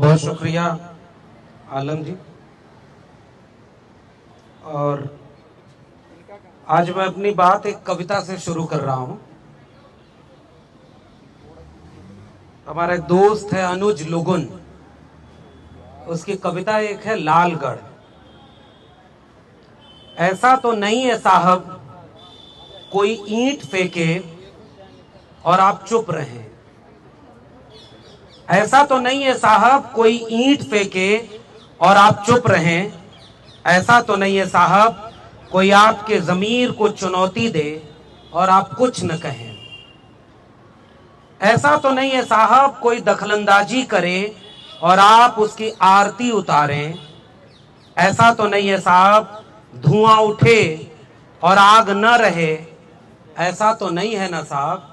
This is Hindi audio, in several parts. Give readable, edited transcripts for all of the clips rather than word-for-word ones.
बहुत शुक्रिया आलम जी। और आज मैं अपनी बात एक कविता से शुरू कर रहा हूं। हमारा एक दोस्त है अनुज लुगुन, उसकी कविता एक है लालगढ़। ऐसा तो नहीं है साहब कोई ईंट फेंके और आप चुप रहें। ऐसा तो नहीं है साहब कोई ईंट फेंके और आप चुप रहें। ऐसा तो नहीं है साहब कोई आपके ज़मीर को चुनौती दे और आप कुछ न कहें। ऐसा तो नहीं है साहब कोई दखलंदाजी करे और आप उसकी आरती उतारें। ऐसा तो नहीं है साहब धुआं उठे और आग न रहे। ऐसा तो नहीं है ना साहब।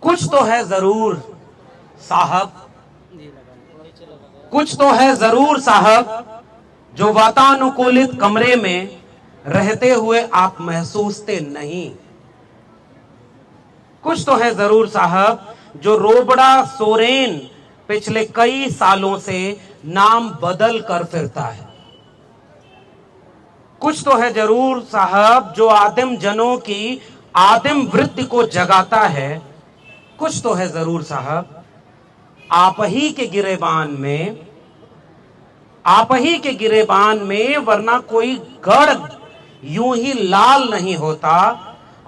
कुछ तो है जरूर साहब, कुछ तो है जरूर साहब जो वातानुकूलित कमरे में रहते हुए आप महसूसते नहीं। कुछ तो है जरूर साहब जो रोबड़ा सोरेन पिछले कई सालों से नाम बदल कर फिरता है। कुछ तो है जरूर साहब जो आदिम जनों की आदिम वृत्ति को जगाता है। कुछ तो है जरूर साहब आप ही के गिरेबान में, आप ही के गिरेबान में, वरना कोई गढ़ यूं ही लाल नहीं होता।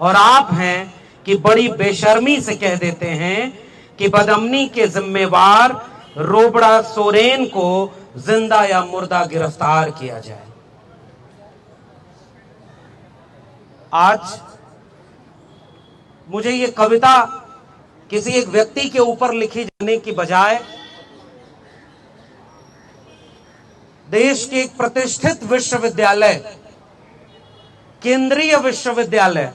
और आप हैं कि बड़ी बेशर्मी से कह देते हैं कि बदअमनी के जिम्मेवार रोबड़ा सोरेन को जिंदा या मुर्दा गिरफ्तार किया जाए। आज मुझे ये कविता किसी एक व्यक्ति के ऊपर लिखी जाने की बजाय देश के एक प्रतिष्ठित विश्वविद्यालय, केंद्रीय विश्वविद्यालय,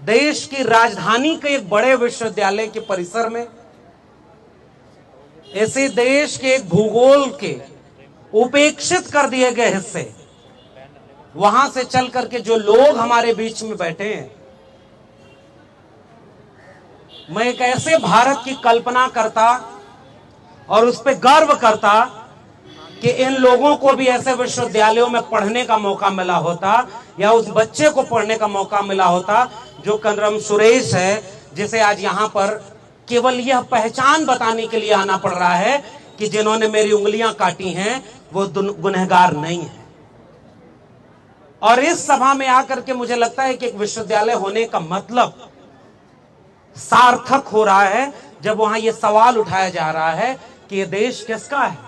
देश की राजधानी के एक बड़े विश्वविद्यालय के परिसर में, ऐसे देश के एक भूगोल के उपेक्षित कर दिए गए हिस्से, वहां से चल करके जो लोग हमारे बीच में बैठे हैं, मैं एक ऐसे भारत की कल्पना करता और उस पर गर्व करता कि इन लोगों को भी ऐसे विश्वविद्यालयों में पढ़ने का मौका मिला होता, या उस बच्चे को पढ़ने का मौका मिला होता जो कनरम सुरेश है, जिसे आज यहां पर केवल यह पहचान बताने के लिए आना पड़ रहा है कि जिन्होंने मेरी उंगलियां काटी हैं वो गुनहगार नहीं है। और इस सभा में आकर के मुझे लगता है कि एक विश्वविद्यालय होने का मतलब सार्थक हो रहा है जब वहां यह सवाल उठाया जा रहा है कि यह देश किसका है,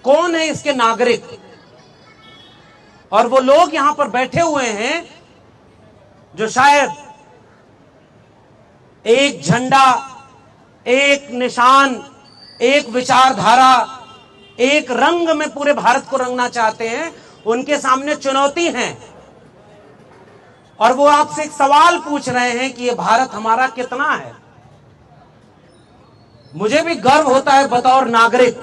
कौन है इसके नागरिक। और वो लोग यहां पर बैठे हुए हैं जो शायद एक झंडा, एक निशान, एक विचारधारा, एक रंग में पूरे भारत को रंगना चाहते हैं। उनके सामने चुनौती है और वो आपसे एक सवाल पूछ रहे हैं कि ये भारत हमारा कितना है। मुझे भी गर्व होता है बतौर नागरिक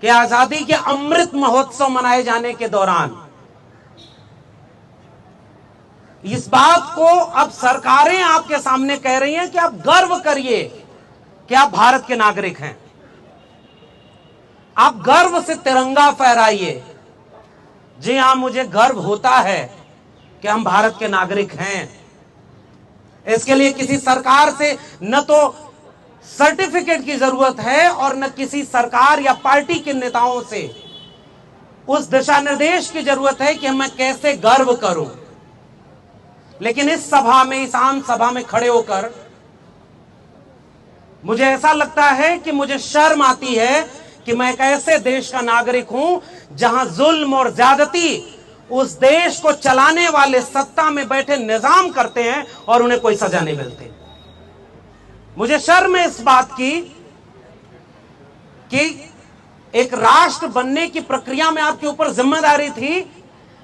कि आजादी के अमृत महोत्सव मनाए जाने के दौरान इस बात को अब सरकारें आपके सामने कह रही हैं कि आप गर्व करिए कि आप भारत के नागरिक हैं। आप गर्व से तिरंगा फहराइए। जी हां, मुझे गर्व होता है कि हम भारत के नागरिक हैं। इसके लिए किसी सरकार से न तो सर्टिफिकेट की जरूरत है और न किसी सरकार या पार्टी के नेताओं से उस दिशा निर्देश की जरूरत है कि मैं कैसे गर्व करूं। लेकिन इस सभा में, इस आम सभा में खड़े होकर मुझे ऐसा लगता है कि मुझे शर्म आती है कि मैं एक ऐसे देश का नागरिक हूं जहां जुल्म और ज्यादती उस देश को चलाने वाले सत्ता में बैठे निजाम करते हैं और उन्हें कोई सजा नहीं मिलती। मुझे शर्म है इस बात की कि एक राष्ट्र बनने की प्रक्रिया में आपके ऊपर जिम्मेदारी थी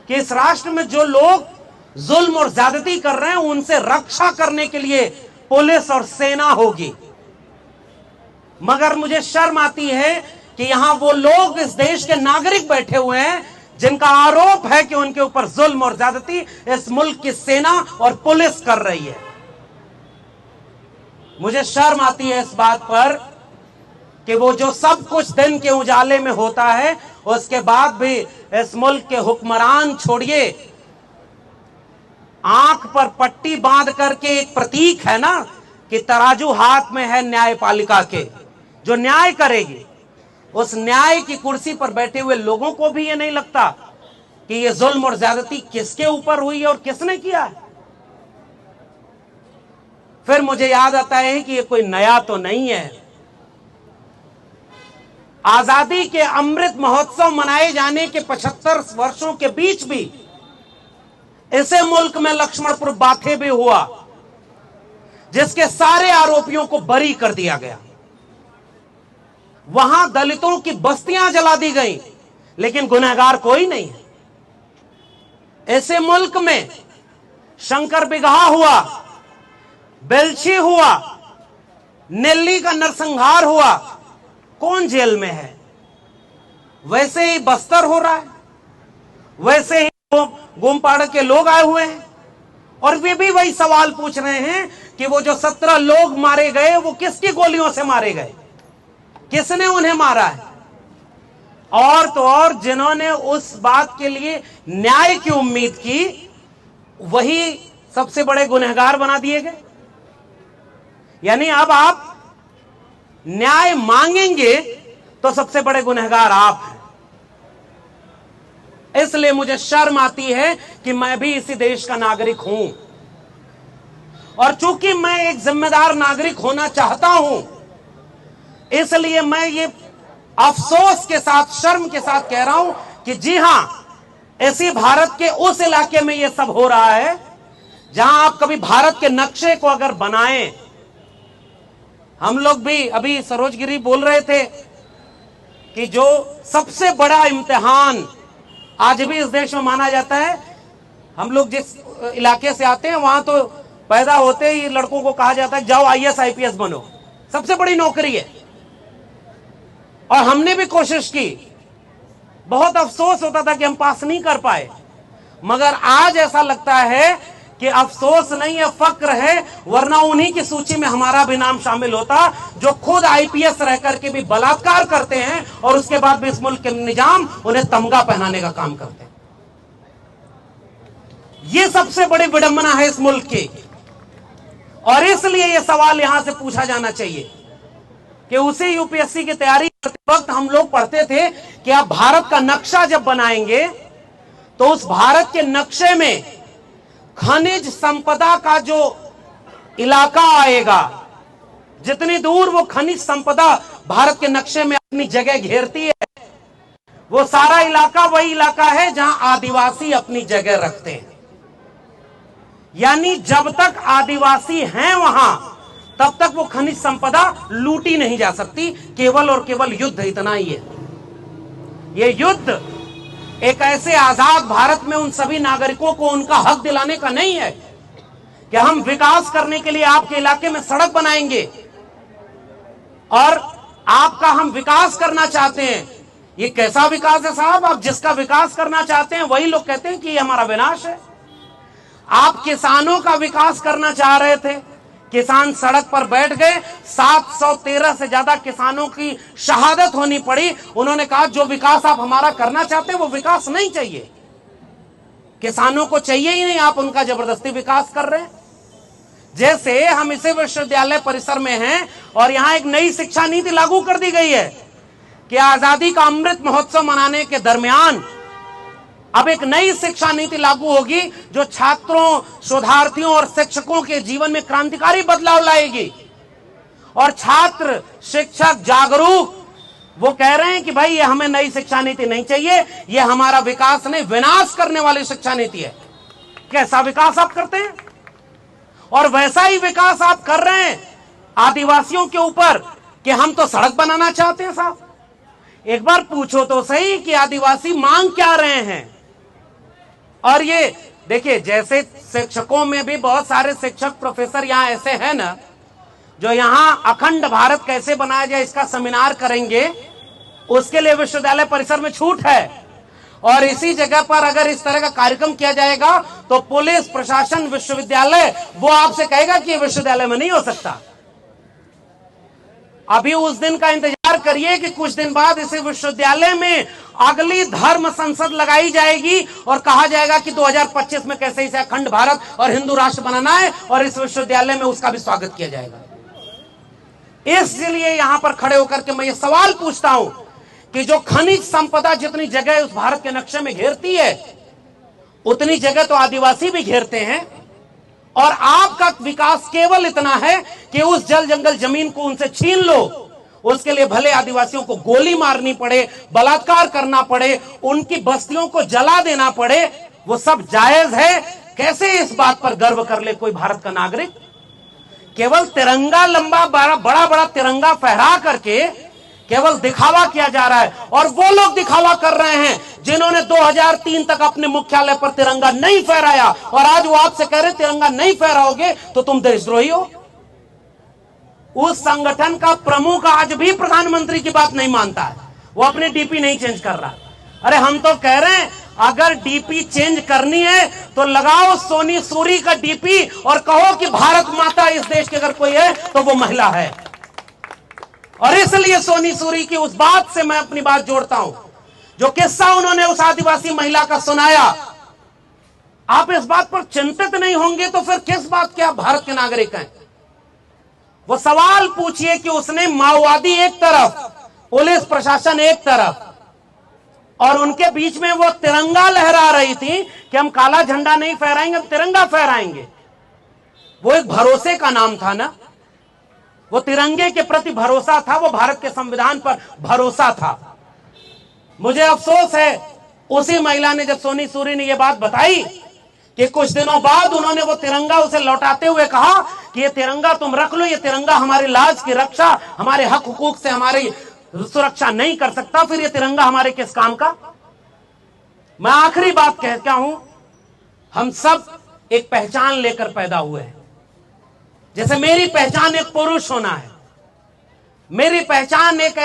कि इस राष्ट्र में जो लोग जुल्म और ज्यादती कर रहे हैं उनसे रक्षा करने के लिए पुलिस और सेना होगी। मगर मुझे शर्म आती है कि यहां वो लोग, इस देश के नागरिक बैठे हुए हैं जिनका आरोप है कि उनके ऊपर जुल्म और ज्यादती इस मुल्क की सेना और पुलिस कर रही है। मुझे शर्म आती है इस बात पर कि वो जो सब कुछ दिन के उजाले में होता है, उसके बाद भी इस मुल्क के हुक्मरान छोड़िए, आंख पर पट्टी बांध करके एक प्रतीक है ना कि तराजू हाथ में है न्यायपालिका के, जो न्याय करेगी, उस न्याय की कुर्सी पर बैठे हुए लोगों को भी ये नहीं लगता कि ये जुल्म और ज्यादती किसके ऊपर हुई है और किसने किया है। फिर मुझे याद आता है कि ये कोई नया तो नहीं है। आजादी के अमृत महोत्सव मनाए जाने के 75 वर्षों के बीच भी इसे मुल्क में लक्ष्मणपुर बाथे भी हुआ, जिसके सारे आरोपियों को बरी कर दिया गया। वहां दलितों की बस्तियां जला दी गई, लेकिन गुनहगार कोई नहीं है। ऐसे मुल्क में शंकर बिगहा हुआ, बेलछी हुआ, नेल्ली का नरसंहार हुआ, कौन जेल में है? वैसे ही बस्तर हो रहा है, वैसे ही गोमपाड़ के लोग आए हुए हैं और वे भी वही सवाल पूछ रहे हैं कि वो जो 17 लोग मारे गए वो किसकी गोलियों से मारे गए, किसने उन्हें मारा है? और तो और जिन्होंने उस बात के लिए न्याय की उम्मीद की, वही सबसे बड़े गुनहगार बना दिए गए। यानी अब आप न्याय मांगेंगे तो सबसे बड़े गुनहगार आप हैं। इसलिए मुझे शर्म आती है कि मैं भी इसी देश का नागरिक हूं, और चूंकि मैं एक जिम्मेदार नागरिक होना चाहता हूं, इसलिए मैं ये अफसोस के साथ, शर्म के साथ कह रहा हूं कि जी हां, इसी भारत के उस इलाके में ये सब हो रहा है जहां आप कभी भारत के नक्शे को अगर बनाएं। हम लोग भी अभी सरोजगिरी बोल रहे थे कि जो सबसे बड़ा इम्तिहान आज भी इस देश में माना जाता है, हम लोग जिस इलाके से आते हैं वहां तो पैदा होते ही लड़कों को कहा जाता है जाओ IAS IPS बनो, सबसे बड़ी नौकरी है। और हमने भी कोशिश की, बहुत अफसोस होता था कि हम पास नहीं कर पाए, मगर आज ऐसा लगता है कि अफसोस नहीं है, फक्र है, वरना उन्हीं की सूची में हमारा भी नाम शामिल होता जो खुद IPS रह करके भी बलात्कार करते हैं और उसके बाद भी इस मुल्क के निजाम उन्हें तमगा पहनाने का काम करते हैं। ये सबसे बड़ी विडंबना है इस मुल्क की, और इसलिए यह सवाल यहां से पूछा जाना चाहिए कि उसी UPSC की तैयारी करते वक्त हम लोग पढ़ते थे कि आप भारत का नक्शा जब बनाएंगे तो उस भारत के नक्शे में खनिज संपदा का जो इलाका आएगा, जितनी दूर वो खनिज संपदा भारत के नक्शे में अपनी जगह घेरती है, वो सारा इलाका वही इलाका है जहां आदिवासी अपनी जगह रखते हैं। यानी जब तक आदिवासी हैं वहां, तब तक वो खनिज संपदा लूटी नहीं जा सकती। केवल और केवल युद्ध इतना ही है। ये युद्ध एक ऐसे आजाद भारत में उन सभी नागरिकों को उनका हक दिलाने का नहीं है कि हम विकास करने के लिए आपके इलाके में सड़क बनाएंगे और आपका हम विकास करना चाहते हैं। ये कैसा विकास है साहब? आप जिसका विकास करना चाहते हैं वही लोग कहते हैं कि ये हमारा विनाश है। आप किसानों का विकास करना चाह रहे थे, किसान सड़क पर बैठ गए, 713 से ज्यादा किसानों की शहादत होनी पड़ी। उन्होंने कहा जो विकास आप हमारा करना चाहते हैं वो विकास नहीं चाहिए, किसानों को चाहिए ही नहीं, आप उनका जबरदस्ती विकास कर रहे हैं। जैसे हम इसे विश्वविद्यालय परिसर में हैं और यहां एक नई शिक्षा नीति लागू कर दी गई है कि आजादी का अमृत महोत्सव मनाने के दरमियान अब एक नई शिक्षा नीति लागू होगी जो छात्रों, शोधार्थियों और शिक्षकों के जीवन में क्रांतिकारी बदलाव लाएगी। और छात्र, शिक्षक जागरूक, वो कह रहे हैं कि भाई ये हमें नई शिक्षा नीति नहीं चाहिए, ये हमारा विकास नहीं विनाश करने वाली शिक्षा नीति है। कैसा विकास आप करते हैं? और वैसा ही विकास आप कर रहे हैं आदिवासियों के ऊपर कि हम तो सड़क बनाना चाहते हैं। साहब एक बार पूछो तो सही कि आदिवासी मांग क्या रहे हैं। और ये देखिए, जैसे शिक्षकों में भी बहुत सारे शिक्षक प्रोफेसर यहां ऐसे हैं ना, जो यहां अखंड भारत कैसे बनाया जाए इसका सेमिनार करेंगे, उसके लिए विश्वविद्यालय परिसर में छूट है। और इसी जगह पर अगर इस तरह का कार्यक्रम किया जाएगा तो पुलिस प्रशासन, विश्वविद्यालय वो आपसे कहेगा कि ये विश्वविद्यालय में नहीं हो सकता, अभी उस दिन का इंतजार करिए कि कुछ दिन बाद इस विश्वविद्यालय में अगली धर्म संसद लगाई जाएगी और कहा जाएगा कि 2025 में कैसे इसे अखंड भारत और हिंदू राष्ट्र बनाना है और इस विश्वविद्यालय में उसका भी स्वागत किया जाएगा। इसलिए यहां पर खड़े होकर के मैं ये सवाल पूछता हूं कि जो खनिज संपदा जितनी जगह उस भारत के नक्शे में घेरती है, उतनी जगह तो आदिवासी भी घेरते हैं, और आपका विकास केवल इतना है कि उस जल जंगल जमीन को उनसे छीन लो। उसके लिए भले आदिवासियों को गोली मारनी पड़े, बलात्कार करना पड़े, उनकी बस्तियों को जला देना पड़े, वो सब जायज है। कैसे इस बात पर गर्व कर ले कोई भारत का नागरिक? केवल तिरंगा लंबा बड़ा बड़ा तिरंगा फहरा करके केवल दिखावा किया जा रहा है, और वो लोग दिखावा कर रहे हैं जिन्होंने 2003 तक अपने मुख्यालय पर तिरंगा नहीं फहराया, और आज वो आपसे कह रहे तिरंगा नहीं फहराओगे तो तुम देशद्रोही हो। उस संगठन का प्रमुख आज भी प्रधानमंत्री की बात नहीं मानता है, वो अपने डीपी नहीं चेंज कर रहा। अरे हम तो कह रहे हैं अगर डीपी चेंज करनी है तो लगाओ सोनी सूरी का डीपी और कहो कि भारत माता इस देश की अगर कोई है तो वो महिला है। और इसलिए सोनी सूरी की उस बात से मैं अपनी बात जोड़ता हूं, जो किस्सा उन्होंने उस आदिवासी महिला का सुनाया। आप इस बात पर चिंतित नहीं होंगे तो फिर किस बात के आप भारत के नागरिक हैं? वो सवाल पूछिए कि उसने माओवादी एक तरफ, पुलिस प्रशासन एक तरफ, और उनके बीच में वो तिरंगा लहरा रही थी कि हम काला झंडा नहीं फहराएंगे, हम तिरंगा फहराएंगे। वो एक भरोसे का नाम था ना, वो तिरंगे के प्रति भरोसा था, वो भारत के संविधान पर भरोसा था। मुझे अफसोस है उसी महिला ने, जब सोनी सूरी ने यह बात बताई कि कुछ दिनों बाद उन्होंने वो तिरंगा उसे लौटाते हुए कहा कि ये तिरंगा तुम रख लो, ये तिरंगा हमारी लाज की रक्षा, हमारे हक हुकूक से हमारी सुरक्षा नहीं कर सकता, फिर ये तिरंगा हमारे किस काम का? मैं आखिरी बात कहता हूं, हम सब एक पहचान लेकर पैदा हुए हैं। जैसे मेरी पहचान एक पुरुष होना है, मेरी पहचान एक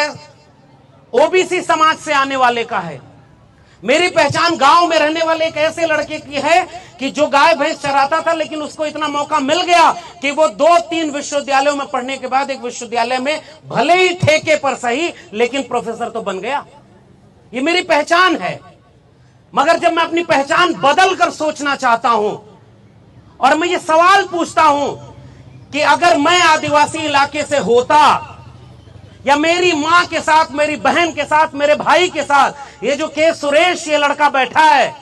ओबीसी समाज से आने वाले का है, मेरी पहचान गांव में रहने वाले एक ऐसे लड़के की है कि जो गाय भैंस चराता था, लेकिन उसको इतना मौका मिल गया कि वो 2-3 विश्वविद्यालयों में पढ़ने के बाद एक विश्वविद्यालय में भले ही ठेके पर सही लेकिन प्रोफेसर तो बन गया। ये मेरी पहचान है। मगर जब मैं अपनी पहचान बदल कर सोचना चाहता हूं और मैं ये सवाल पूछता हूं कि अगर मैं आदिवासी इलाके से होता, या मेरी मां के साथ, मेरी बहन के साथ, मेरे भाई के साथ, ये जो के सुरेश ये लड़का बैठा है,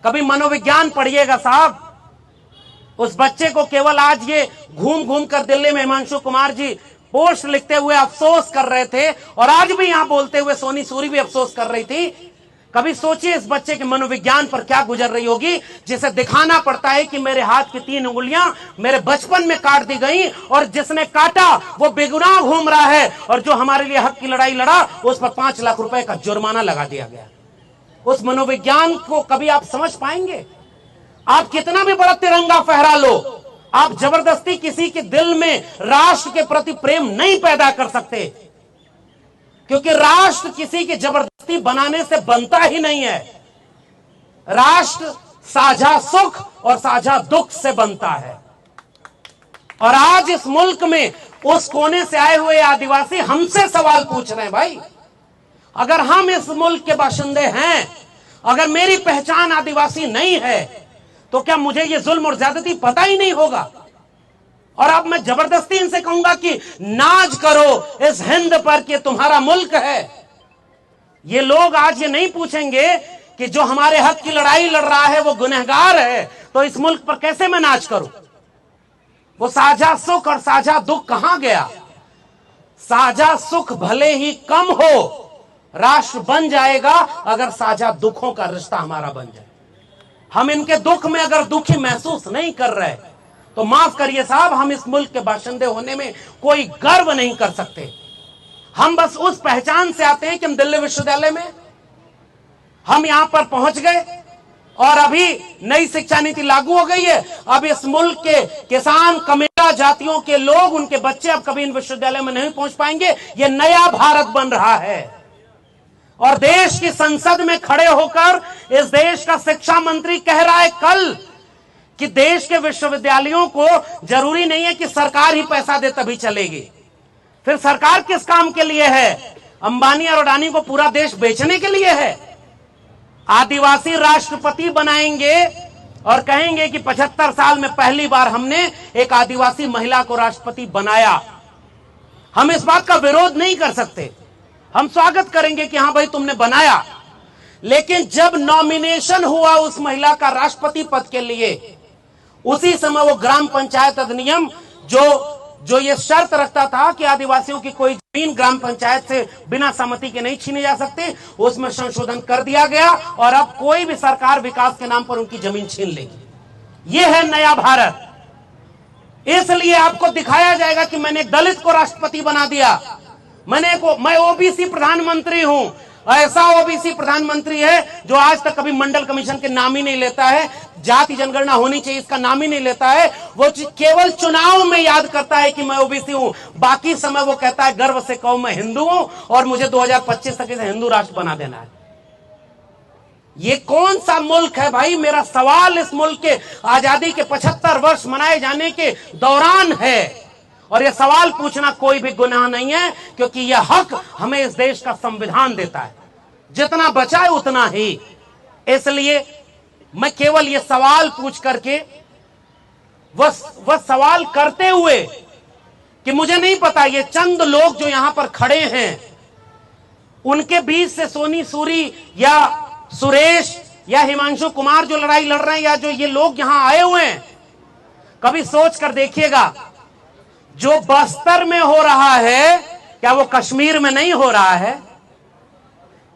कभी मनोविज्ञान पढ़िएगा साहब। उस बच्चे को केवल आज ये घूम घूम कर दिल्ली में हिमांशु कुमार जी पोस्ट लिखते हुए अफसोस कर रहे थे, और आज भी यहां बोलते हुए सोनी सूरी भी अफसोस कर रही थी। कभी सोचिए इस बच्चे के मनोविज्ञान पर क्या गुजर रही होगी, जिसे दिखाना पड़ता है कि मेरे हाथ की 3 उंगलियां मेरे बचपन में काट दी गई, और जिसने काटा वो बेगुनाह घूम रहा है, और जो हमारे लिए हक की लड़ाई लड़ा उस पर 5 लाख रुपए का जुर्माना लगा दिया गया। उस मनोविज्ञान को कभी आप समझ पाएंगे? आप कितना भी बड़ा तिरंगा फहरा लो, आप जबरदस्ती किसी के दिल में राष्ट्र के प्रति प्रेम नहीं पैदा कर सकते, क्योंकि राष्ट्र किसी की जबरदस्ती बनाने से बनता ही नहीं है। राष्ट्र साझा सुख और साझा दुख से बनता है। और आज इस मुल्क में उस कोने से आए हुए आदिवासी हमसे सवाल पूछ रहे हैं, भाई अगर हम इस मुल्क के बाशिंदे हैं, अगर मेरी पहचान आदिवासी नहीं है, तो क्या मुझे ये जुल्म और ज्यादती पता ही नहीं होगा? और अब मैं जबरदस्ती इनसे कहूंगा कि नाज करो इस हिंद पर कि तुम्हारा मुल्क है। ये लोग आज ये नहीं पूछेंगे कि जो हमारे हक की लड़ाई लड़ रहा है वो गुनहगार है, तो इस मुल्क पर कैसे मैं नाज करूं? वो साझा सुख और साझा दुख कहां गया? साझा सुख भले ही कम हो, राष्ट्र बन जाएगा अगर साझा दुखों का रिश्ता हमारा बन जाए। हम इनके दुख में अगर दुखी महसूस नहीं कर रहे तो माफ करिए साहब, हम इस मुल्क के बाशिंदे होने में कोई गर्व नहीं कर सकते। हम बस उस पहचान से आते हैं कि हम दिल्ली विश्वविद्यालय में हम यहां पर पहुंच गए, और अभी नई शिक्षा नीति लागू हो गई है। अब इस मुल्क के किसान, कमेरा जातियों के लोग, उनके बच्चे अब कभी इन विश्वविद्यालय में नहीं पहुंच पाएंगे। ये नया भारत बन रहा है, और देश की संसद में खड़े होकर इस देश का शिक्षा मंत्री कह रहा है कल कि देश के विश्वविद्यालयों को जरूरी नहीं है कि सरकार ही पैसा दे तभी चलेगी। फिर सरकार किस काम के लिए है? अंबानी और अडानी को पूरा देश बेचने के लिए है? आदिवासी राष्ट्रपति बनाएंगे और कहेंगे कि 75 साल में पहली बार हमने एक आदिवासी महिला को राष्ट्रपति बनाया। हम इस बात का विरोध नहीं कर सकते, हम स्वागत करेंगे कि हां भाई तुमने बनाया। लेकिन जब नॉमिनेशन हुआ उस महिला का राष्ट्रपति पद के लिए, उसी समय वो ग्राम पंचायत अधिनियम जो ये शर्त रखता था कि आदिवासियों की कोई जमीन ग्राम पंचायत से बिना सहमति के नहीं छीनी जा सकती, उसमें संशोधन कर दिया गया और अब कोई भी सरकार विकास के नाम पर उनकी जमीन छीन लेगी। ये है नया भारत। इसलिए आपको दिखाया जाएगा कि मैंने एक दलित को राष्ट्रपति बना दिया, मैं ओबीसी प्रधानमंत्री हूं। ऐसा ओबीसी प्रधानमंत्री है जो आज तक कभी मंडल कमीशन के नाम ही नहीं लेता है, जाति जनगणना होनी चाहिए इसका नाम ही नहीं लेता है। वो केवल चुनाव में याद करता है कि मैं ओबीसी हूं, बाकी समय वो कहता है गर्व से कहूं मैं हिंदू हूं और मुझे 2025 तक इसे हिंदू राष्ट्र बना देना है। ये कौन सा मुल्क है भाई? मेरा सवाल इस मुल्क के आजादी के 75 वर्ष मनाए जाने के दौरान है, और यह सवाल पूछना कोई भी गुनाह नहीं है, क्योंकि यह हक हमें इस देश का संविधान देता है, जितना बचाए उतना ही। इसलिए मैं केवल यह सवाल पूछ करके वह सवाल करते हुए कि मुझे नहीं पता ये चंद लोग जो यहां पर खड़े हैं उनके बीच से सोनी सूरी या सुरेश या हिमांशु कुमार जो लड़ाई लड़ रहे हैं, या जो ये लोग यहां आए हुए हैं, कभी सोच कर देखिएगा जो बस्तर में हो रहा है क्या वो कश्मीर में नहीं हो रहा है?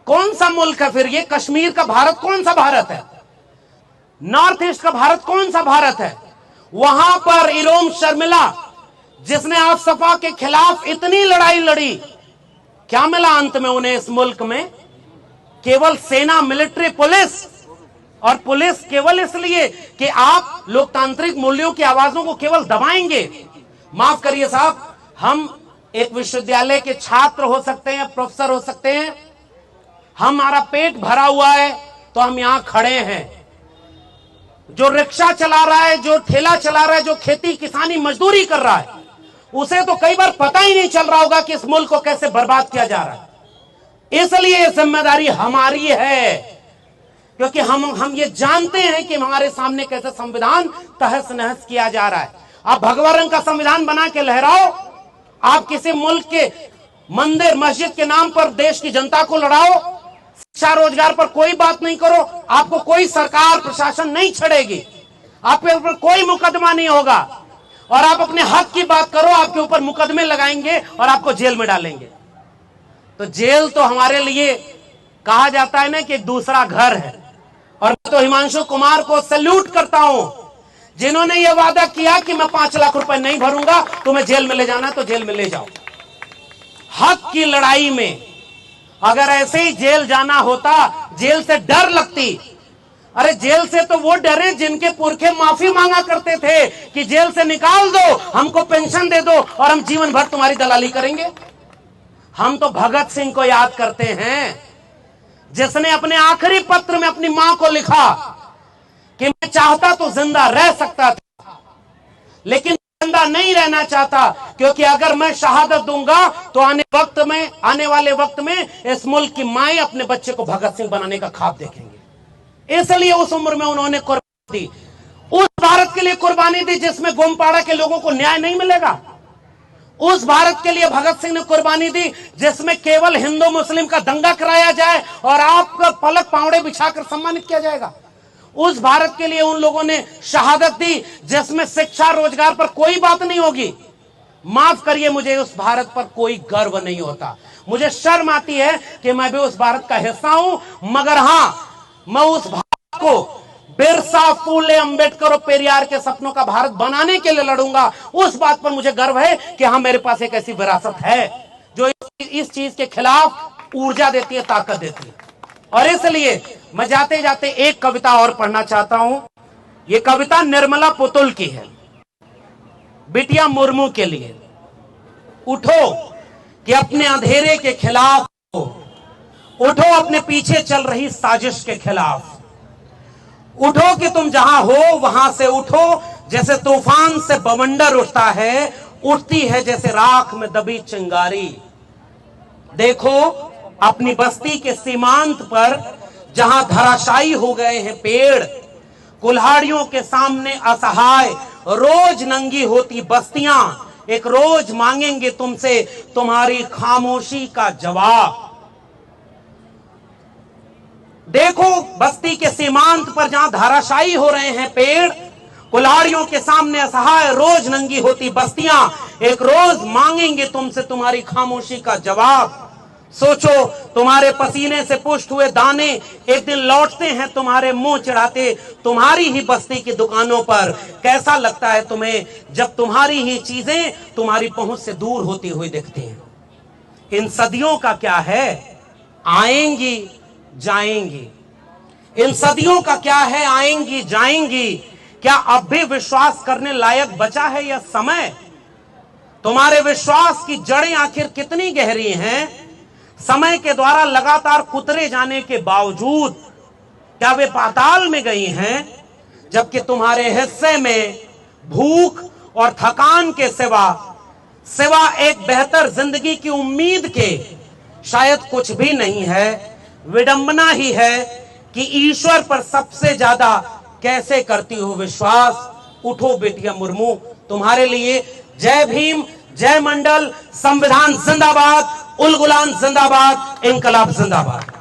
कौन सा मुल्क है फिर ये? कश्मीर का भारत कौन सा भारत है? नॉर्थ ईस्ट का भारत कौन सा भारत है? वहां पर इरोम शर्मिला जिसने आप सपा के खिलाफ इतनी लड़ाई लड़ी, क्या मिला अंत में उन्हें इस मुल्क में? केवल सेना, मिलिट्री, पुलिस, और पुलिस केवल इसलिए कि आप लोकतांत्रिक मूल्यों की आवाजों को केवल दबाएंगे। माफ करिए साहब, हम एक विश्वविद्यालय के छात्र हो सकते हैं, प्रोफेसर हो सकते हैं, हमारा पेट भरा हुआ है तो हम यहां खड़े हैं। जो रिक्शा चला रहा है, जो ठेला चला रहा है, जो खेती किसानी मजदूरी कर रहा है, उसे तो कई बार पता ही नहीं चल रहा होगा कि इस मुल्क को कैसे बर्बाद किया जा रहा है। इसलिए ये जिम्मेदारी हमारी है, क्योंकि हम ये जानते हैं कि हमारे सामने कैसे संविधान तहस नहस किया जा रहा है। आप भगवा रंग का संविधान बना के लहराओ, आप किसी मुल्क के मंदिर मस्जिद के नाम पर देश की जनता को लड़ाओ, शिक्षा रोजगार पर कोई बात नहीं करो, आपको कोई सरकार प्रशासन नहीं छड़ेगी, आपके ऊपर कोई मुकदमा नहीं होगा, और आप अपने हक की बात करो, आपके ऊपर मुकदमे लगाएंगे और आपको जेल में डालेंगे। तो जेल तो हमारे लिए कहा जाता है ना कि एक दूसरा घर है। और मैं तो हिमांशु कुमार को सैल्यूट करता हूं जिन्होंने यह वादा किया कि मैं 5 लाख रुपए नहीं भरूंगा, तुम्हें जेल में ले जाना है तो जेल में ले जाओ। हक की लड़ाई में अगर ऐसे ही जेल जाना होता, जेल से डर लगती, अरे जेल से तो वो डरे जिनके पुरखे माफी मांगा करते थे कि जेल से निकाल दो, हमको पेंशन दे दो और हम जीवन भर तुम्हारी दलाली करेंगे। हम तो भगत सिंह को याद करते हैं जिसने अपने आखिरी पत्र में अपनी मां को लिखा कि मैं चाहता तो जिंदा रह सकता था, लेकिन जिंदा नहीं रहना चाहता, क्योंकि अगर मैं शहादत दूंगा तो आने वाले वक्त में इस मुल्क की माएं अपने बच्चे को भगत सिंह बनाने का ख्वाब देखेंगे। इसलिए उस उम्र में उन्होंने कुर्बानी दी, उस भारत के लिए कुर्बानी दी जिसमें गोमपाड़ा के लोगों को न्याय नहीं मिलेगा। उस भारत के लिए भगत सिंह ने कुर्बानी दी जिसमें केवल हिंदू मुस्लिम का दंगा कराया जाए और आपका पलक पावड़े बिछाकर सम्मानित किया जाएगा। उस भारत के लिए उन लोगों ने शहादत दी जिसमें शिक्षा रोजगार पर कोई बात नहीं होगी। माफ करिए, मुझे उस भारत पर कोई गर्व नहीं होता, मुझे शर्म आती है कि मैं भी उस भारत का हिस्सा हूं, मगर हां, मैं उस भारत को बिरसा, फूले, अंबेडकर और पेरियार के सपनों का भारत बनाने के लिए लड़ूंगा। उस बात पर मुझे गर्व है कि हाँ, मेरे पास एक ऐसी विरासत है जो इस चीज के खिलाफ ऊर्जा देती है, ताकत देती है। और इसलिए मैं जाते जाते एक कविता और पढ़ना चाहता हूं। यह कविता निर्मला पुतुल की है, बिटिया मुर्मू के लिए। उठो कि अपने अंधेरे के खिलाफ उठो, अपने पीछे चल रही साजिश के खिलाफ उठो कि तुम जहां हो वहां से उठो, जैसे तूफान से बवंडर उठता है उठती है जैसे राख में दबी चिंगारी। देखो अपनी बस्ती के सीमांत पर जहां धराशायी हो गए हैं पेड़, कुल्हाड़ियों के सामने असहाय रोज नंगी होती बस्तियां एक रोज मांगेंगे तुमसे तुम्हारी खामोशी का जवाब। देखो बस्ती के सीमांत पर जहां धाराशायी हो रहे हैं पेड़, कुल्हाड़ियों के सामने असहाय रोज नंगी होती बस्तियां एक रोज मांगेंगे तुमसे तुम्हारी खामोशी का जवाब। सोचो तुम्हारे पसीने से पुष्ट हुए दाने एक दिन लौटते हैं तुम्हारे मुंह चढ़ाते तुम्हारी ही बस्ती की दुकानों पर। कैसा लगता है तुम्हें जब तुम्हारी ही चीजें तुम्हारी पहुंच से दूर होती हुई दिखती हैं? इन सदियों का क्या है, आएंगी जाएंगी। इन सदियों का क्या है, आएंगी जाएंगी। क्या अब भी विश्वास करने लायक बचा है यह समय? तुम्हारे विश्वास की जड़ें आखिर कितनी गहरी हैं? समय के द्वारा लगातार कुतरे जाने के बावजूद क्या वे पाताल में गई हैं? जबकि तुम्हारे हिस्से में भूख और थकान के सिवा एक बेहतर जिंदगी की उम्मीद के शायद कुछ भी नहीं है। विडंबना ही है कि ईश्वर पर सबसे ज्यादा कैसे करती हो विश्वास। उठो बेटिया मुर्मू, तुम्हारे लिए जय भीम, जय मंडल, संविधान जिंदाबाद, उल गुलाम जिंदाबाद, इनकलाब जिंदाबाद।